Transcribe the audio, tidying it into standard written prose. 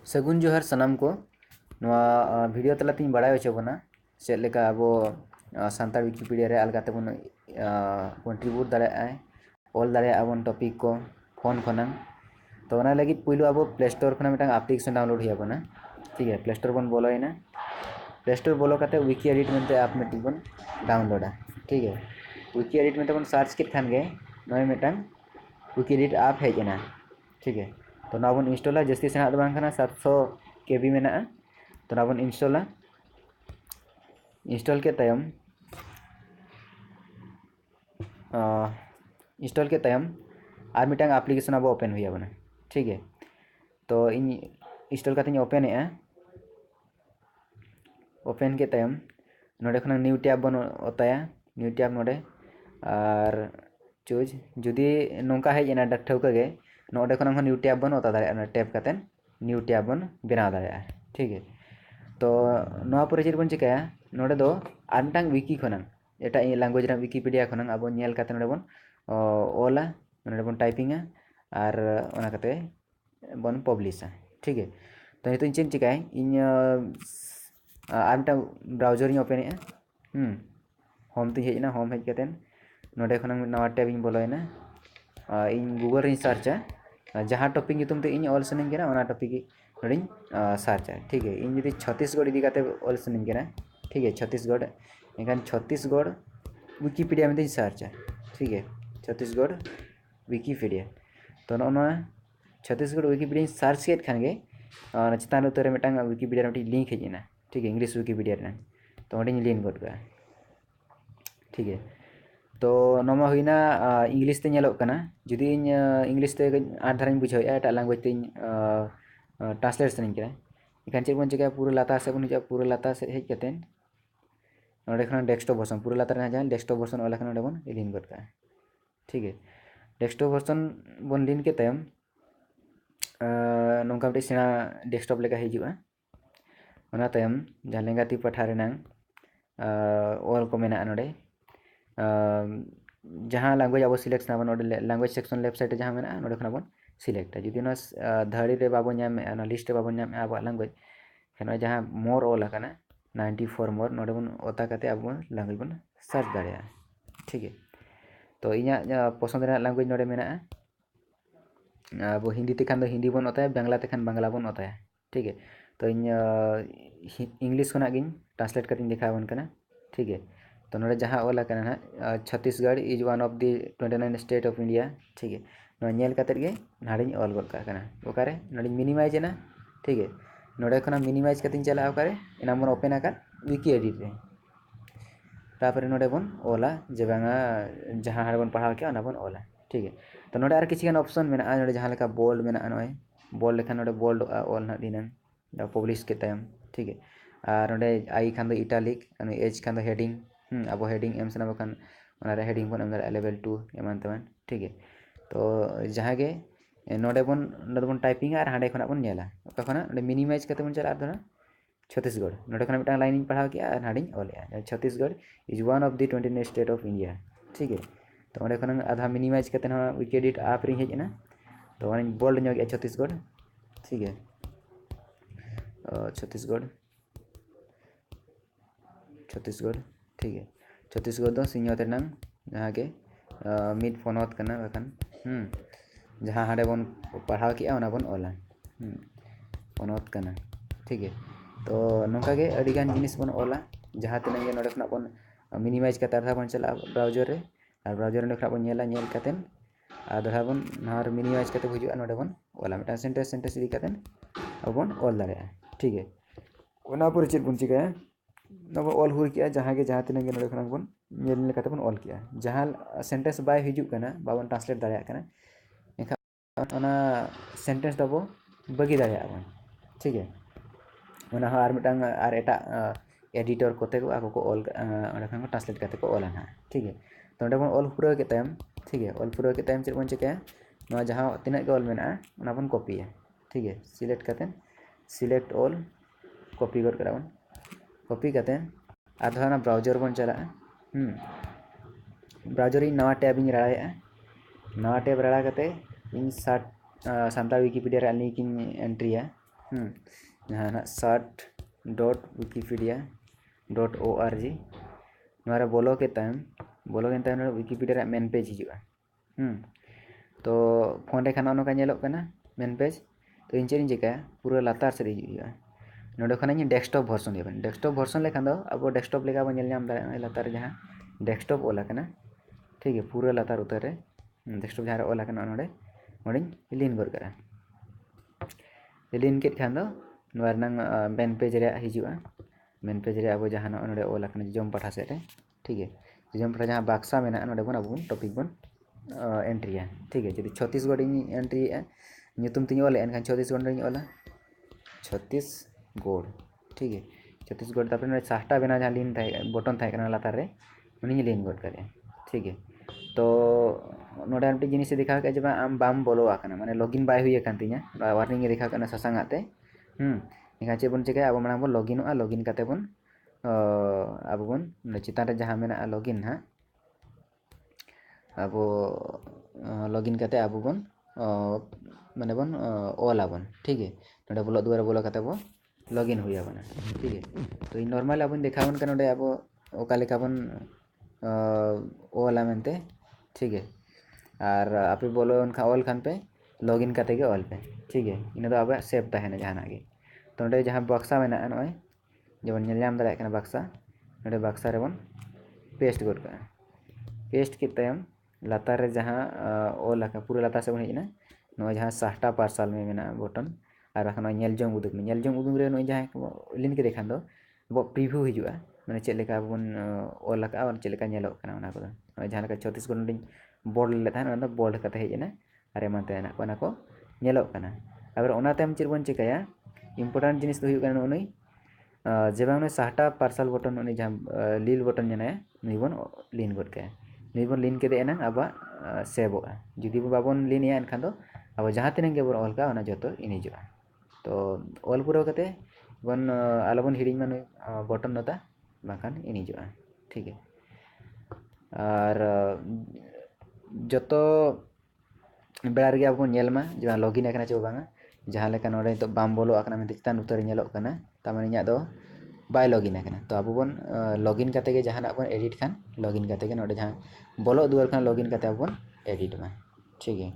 ᱥᱟᱹᱜᱩᱱ ᱡᱚᱦᱟᱨ ᱥᱟᱱᱟᱢ ᱠᱚ ᱱᱚᱣᱟ ᱵᱷᱤᱰᱤᱭᱚ ᱛᱟᱞᱟᱛᱮᱧ ᱵᱟᱲᱟᱭ ᱦᱚᱪᱚ ᱵᱚᱱᱟ ᱪᱮᱫ ᱞᱮᱠᱟ ᱟᱵᱚ ᱥᱟᱱᱛᱟᱲ ᱣᱤᱠᱤᱯᱤᱰᱤᱭᱟ ᱨᱮ ᱟᱞᱜᱟ ᱛᱮᱵᱚᱱ ᱠᱚᱱᱴᱨᱤᱵᱤᱭᱩᱴ ᱫᱟᱲᱮᱭᱟᱜᱼᱟ ᱚᱞ ᱫᱟᱲᱮᱭᱟᱜᱼᱟ ᱵᱚᱱ ᱴᱚᱯᱤक ᱠᱚ ᱯᱷᱚᱱ ᱠᱷᱚᱱᱟᱝ ᱛᱚ ᱚᱱᱟ ᱞᱟᱹᱜᱤᱫ ᱯᱩᱭᱞᱩ ᱟᱵᱚ ᱯᱞᱮ ᱥᱴᱳᱨ ᱠᱷᱚᱱᱟᱜ ᱢᱤᱫᱴᱟᱝ ᱟᱯᱞᱤᱠᱮᱥᱚᱱ ᱰᱟᱣᱩᱱᱞᱳᱰ ᱦᱩᱭ ᱟᱵᱚᱱᱟ ᱴᱷᱤक है प्ले स्टोर बन बोलोइना प्ले स्टोर बोलो कते विकी एडिट मेंते ऐप मिट्टी बन डाउनलोडा ठीक है विकी एडिट मेंते बन सर्च के खान गए नय मिटन विकी एडिट ऐप हेज एना ठीक है तो ना बन इंस्टॉल जस्ती सेना दो बांग खाना 700 केबी मेना तो ना बन इंस्टॉल के तयम इंस्टॉल के तयम आर मिटन एप्लीकेशन अब ओपन हुई बना ठीक है तो इन इंस्टॉल करते ओपन है ओपन के तयम नोडे खना न्यू टैब बन ओताया न्यू टैब नोडे और चूज जुदी नौका हेज एना ठौका गे नोडे खना न्यू टैब बन ओता दाड़े टैब कतेन न्यू टैब बन बनाव दाड़े ठीक है तो नोआ पर चेद बन चिकाया नोडे दो आर मिटांग विकी खना एटा लैंग्वेज रा विकिपीडिया खना अब नेल कते नोडे बन ओला नोडे बन टाइपिंगा और ओना कते बन पब्लिशा ठीक है तो नितो चेद चिकाय इन आर मिटांग ब्राउजर इन ओपन होम ते हेजना होम हेज कतेन नोडे खना नवा टैब इन बोलोइना इन गूगल इन सर्चा जहाँ टॉपिक नितुम ते इन ऑल सनिंग केना ओना टॉपिक नोडिन सर्चा ठीक है इन यदि छत्तीसगढ़ इदी काते ऑल सनिंग केना ठीक है छत्तीसगढ़ एखान छत्तीसगढ़ विकिपीडिया में सर्चा ठीक है छत्तीसगढ़ विकिपीडिया तो नोना छत्तीसगढ़ विकिपीडिया सर्च केत खान गे चितान उतर मिटांग विकिपीडिया मिटी लिंक हेजना ठीक है इंग्लिश विकिपीडिया रे तो ओडिन लिंक गड का ठीक है तो नोमा हुईना इंग्लिश ते नेलोक कना जुदी इन इंग्लिश ते आठ धाराኝ बुझाव एटा लैंग्वेज ते ट्रांसलेट सनिंग केना इखान चेक बन चिका पूरा लाता से बन पूरा लाता से हेज कतेन नोडे खना डेस्कटॉप वर्जन पूरा लाता रे जहां डेस्कटॉप वर्जन वाला खना बन लिंक गड का ठीक है डेस्कटॉप वर्जन बन लिंक के तयम नोंका मिटे सेना डेस्कटॉप लेका हिजुआ ओना तयम जहां लेंगा ती पठा रेनांग ऑल को मेना नोडे जहाँ लैंग्वेज अब सिलेक्ट ना बन लैंग्वेज सेक्शन लेफ्ट साइड जहाँ मेना नोडे खना बन सिलेक्ट जुदी ना धड़ी रे बाबो नाम ना लिस्ट रे बाबो नाम अब लैंग्वेज खान जहाँ मोर ऑल कना 94 मोर नोडे बन ओता कते अब लैंग्वेज बन सर्च दाड़िया ठीक है तो इना पसंद रे लैंग्वेज नोडे मेना अब हिंदी ते खान दो हिंदी बन ओताया बांग्ला ते खान बांग्ला बन ओताया ठीक है तो इन इंग्लिश खना गिन ट्रांसलेट करते दिखा बन कना ठीक है तो नोडे जहाँ ओला कना ना Chhattisgarh is one of the 29 state of India ठीक है नो नेल कते गे नाड़ी ऑल गड का ओकारे नोडे मिनिमाइज ना ठीक है नोडे खना मिनिमाइज कते चला ओकारे एना बन ओपन आकर विकी एडिट रे तापर नोडे बन ओला जे बांगा जहाँ हाड़ बन पढ़ाव के ओना बन ओला ठीक है तो नोडे आर किछि गान ऑप्शन मेना नोडे जहाँ लेका बोल्ड मेना नोय बोल्ड लेखा नोडे बोल्ड ऑल ना दिनन दा पब्लिश के टाइम ठीक है और नोडे आई खान दो इटालिक एज खान दो हेडिंग अब हेडिंग एम सना बखान ओना रे हेडिंग बन एम दाड़ा लेवल 2 एमान तमान ठीक है तो जहाँ गे नोडे बन टाइपिंग और हांडे खना बन नेला ओका खना नोडे मिनिमाइज कते बन चला दना छत्तीसगढ़ नोडे खना मिटा लाइन पढ़ाव के और हांडे all Chhattisgarh is one of the 29 state of India ठीक है तो ओंडे खना आधा मिनिमाइज कते ना विकी एडिट ऐप रे हेजना तो ओने बोल्ड ᱧᱚᱜ गया छत्तीसगढ़ ठीक है छत्तीसगढ़ ठीक है छत्तीसगढ़ दो सिंहत रेनांग जहाँ के मिड फनत कना बखान जहाँ हाडे बन पढ़ाव के ओना बन ओला फनत कना ठीक है तो नोका गे अडी गान जिनिस बन ओला जहाँ तने नोडे खना बन मिनिमाइज कते आधा बन चला ब्राउजर रे और ब्राउजर रे खना बन नेला नेल कतेन आधा बन नार मिनिमाइज कते बुजुआ नोडे बन ओला मिटा सेंटेंस इदी कतेन अब बन ऑल दाड़े ठीक है ओना पर चेक बन चिकाया नब ऑल हुई किया जहाँ के जहाँ तीन नोडे खना बन नेल कते बन ऑल किया जहाँ सेंटेंस बाय हिजु कना बाबन ट्रांसलेट दाड़े कना एखा ओना सेंटेंस दबो बगी दाड़े बन ठीक है ओना आर मिटांग आर एटा एडिटर कोते को आको को ऑल ओना खन ट्रांसलेट कते को ऑल ना ठीक है तो ओंडे बन ऑल पूरा के टाइम ठीक है ऑल पूरा के टाइम चेक बन चिकाया नवा जहाँ तीन के ऑल मेना ओना बन कॉपीया ठीक है सिलेक्ट कते सिलेक्ट ऑल कॉपी कर करा बन कॉपी कते आधा ना ब्राउजर बन चला ब्राउजर इन नवा टैब इन राया नवा टैब राड़ा कते इन सानताड़ी विकिपीडिया रे लिंक इन एंट्रीया ᱡᱟᱦᱟᱸᱱᱟᱜ search.wikipedia.org ᱱᱚᱣᱟ ᱨᱮ ᱵᱚᱞᱚ ᱠᱮᱫ ᱛᱟᱭᱚᱢ ᱣᱤᱠᱤᱯᱤᱰᱤᱭᱟ ᱨᱮᱭᱟᱜ ᱢᱮᱱ ᱯᱮᱡᱽ ᱦᱤᱡᱩᱜᱼᱟ ᱛᱚ ᱯᱷᱳᱱ ᱨᱮ ᱠᱷᱟᱱ ᱱᱚᱝᱠᱟ ᱧᱮᱞᱚᱜ ᱠᱟᱱᱟ ᱢᱮᱱ ᱯᱮᱡᱽ ᱛᱚ ᱤᱧ ᱪᱮᱫ ᱤᱧ ᱪᱤᱠᱟᱹᱭᱟ ᱯᱩᱨᱟᱹ ᱞᱟᱛᱟᱨ ᱥᱮᱫ ᱦᱤᱡᱩᱜ ᱦᱩᱭᱩᱜᱼᱟ ᱱᱚᱰᱮ ᱠᱷᱚᱱ ᱤᱧ ᱰᱮᱥᱠᱴᱚᱯ ᱵᱷᱟᱨᱥᱚᱱ ᱦᱩᱭᱩᱜᱼᱟ ᱰᱮᱥᱠᱴᱚᱯ ᱵᱷᱟᱨᱥᱚᱱ ᱞᱮᱠᱷᱟन ᱫᱚ ᱟᱵᱚ ᱰᱮᱥᱠᱴᱚᱯ ᱞᱮᱠᱟ ᱵᱚᱱ ᱧᱮᱞ ᱧᱟᱢ ᱫᱟᱲᱮᱭᱟᱜᱼᱟ ᱞᱟᱛᱟर ᱨᱮ ᱡᱟᱦᱟᱸ ᱰᱮᱥᱠᱴᱚᱯ ᱚᱞ ᱟᱠᱟᱱᱟ ᱴᱷᱤᱠ ᱜᱮᱭᱟ ᱯᱩᱨᱟᱹ ᱞᱟᱛᱟर ᱩᱛᱟᱹᱨ ᱨᱮ ᱰᱮᱥᱠᱴᱚᱯ ᱡᱟᱦᱟᱸ ᱨᱮ ᱚᱞ ᱟᱠᱟᱱᱟ ᱚᱸᱰᱮᱧ ᱞᱤᱱ ᱜᱚᱫ ᱠᱟᱜᱼᱟ ᱞᱤᱱ ᱠᱮᱫ ᱠᱷᱟᱱ ᱫᱚ ᱱᱚᱣᱟ ᱨᱮᱱᱟᱜ ᱢᱮᱱ ᱯᱮᱡᱽ ᱨᱮᱭᱟᱜ ᱦᱤᱡᱩᱜᱼᱟ ᱢᱮᱱ ᱯᱮᱡᱽ ᱨᱮ ᱟᱵᱚ ᱡᱟᱦᱟᱸ ᱱᱚᱰᱮ ᱚᱞ ᱟᱠᱟᱱᱟ ᱡᱚᱡᱚᱢ ᱯᱟᱦᱴᱟ ᱥᱮᱫ ᱨᱮ ᱴᱷᱤᱠ ᱜᱮᱭᱟ ᱡᱚᱡᱚᱢ ᱯᱟᱦᱴᱟ ᱡᱟᱦᱟᱸ ᱵᱟᱠᱥᱟ ᱢᱮᱱᱟᱜᱼᱟ ᱱᱚᱰᱮ ᱟᱵᱚ ᱵᱚᱱ ᱴᱚᱯᱤᱠ ᱵᱚᱱ एंट्रीया ठीक है जब छत्तीसगढ़ एंट्रीए ᱧᱩᱛᱩᱢ ᱛᱤᱧ ᱚᱞᱮ ᱮᱱᱠᱷᱟन छत्तीसगढ़ ᱨᱮᱧ ᱚᱞᱟ छत्तीसगढ़ ठीक है छत्तीसगढ़ तापर नोडे साहटा बेना जहां लिन बटन थाहे कना लातार रे उनी लिन गड करे ठीक है तो नोडे आंटी जिनिस दिखा के जब आम बाम बोलो आकना माने लॉगिन बाय हुई आकन तिया वार्निंग दिखा कना ससांग आते एखा चे बन चिका अब मांग बन लॉगिन काते बन अब बन चितान रे जहां मेना लॉगिन हा अब लॉगिन करते अब बन माने बन ऑला बन ठीक है नोडे बोलो दुआरे बोलो करते बो लॉगिन हुई बना ठीक है तो इन नॉर्मल अब देखा बन का नोडे अब ओका लेका बन ऑला मेनते ठीक है और आपे बोलो उनका ऑल खान पे लॉगिन करते के ऑल पे ठीक है इन दो अब सेव तहने जहाना गे तो नोडे जहां बक्सा मेना नय जेबन नेल नाम दाड़ा कना बक्सा नोडे बक्सा रे बन पेस्ट गड का पेस्ट के तयम लातार रे जहां ऑल आका पूरा लातार से बन हेजना नो जहां साहटा पार्सल में मेना बटन और बाखन नेल जोंग उदुग रे नो जहां लिन के देखान दो बो प्रीव्यू हिजुआ माने चेक लेका बन ऑल आका और चेक लेका नेलो कना ओना को जहां लेका छत्तीसगढ़ नोडिन बोर्ड ले थान ओना बोर्ड कते हेजना अरे मानते ना ओना को नेलो कना अगर ओना तम चेक बन चिकाया इंपोर्टेंट जिनिस दो हुई कना ओनई जेबांग साहटा पार्सल बटन ओनी जहां लील बटन जने निबन लिन गड के निबन लिन के देना अब सेवोगा जुदी बाबन लिन या एनखान दो अब जहां तिनंग के बन ऑल का ओना जतो इनिजुआ तो ऑल पुरो कते बन आलोबन हिडिंग मान बटन नता बाखान इनिजुआ ठीक है और जतो बेड़ा रे अब नेलमा जे लॉगिन आकना चे बांगा जहां लेका नोडे तो बाम बोलो आकना में चितान उतर नेलो कना तामाने इया दो बाय लॉगिन आकना तो अब बन लॉगिन करते के जहां बन एडिट खान लॉगिन करते के नोडे जहां बोलो दुआर खान लॉगिन करते अब बन एडिट मा ठीक है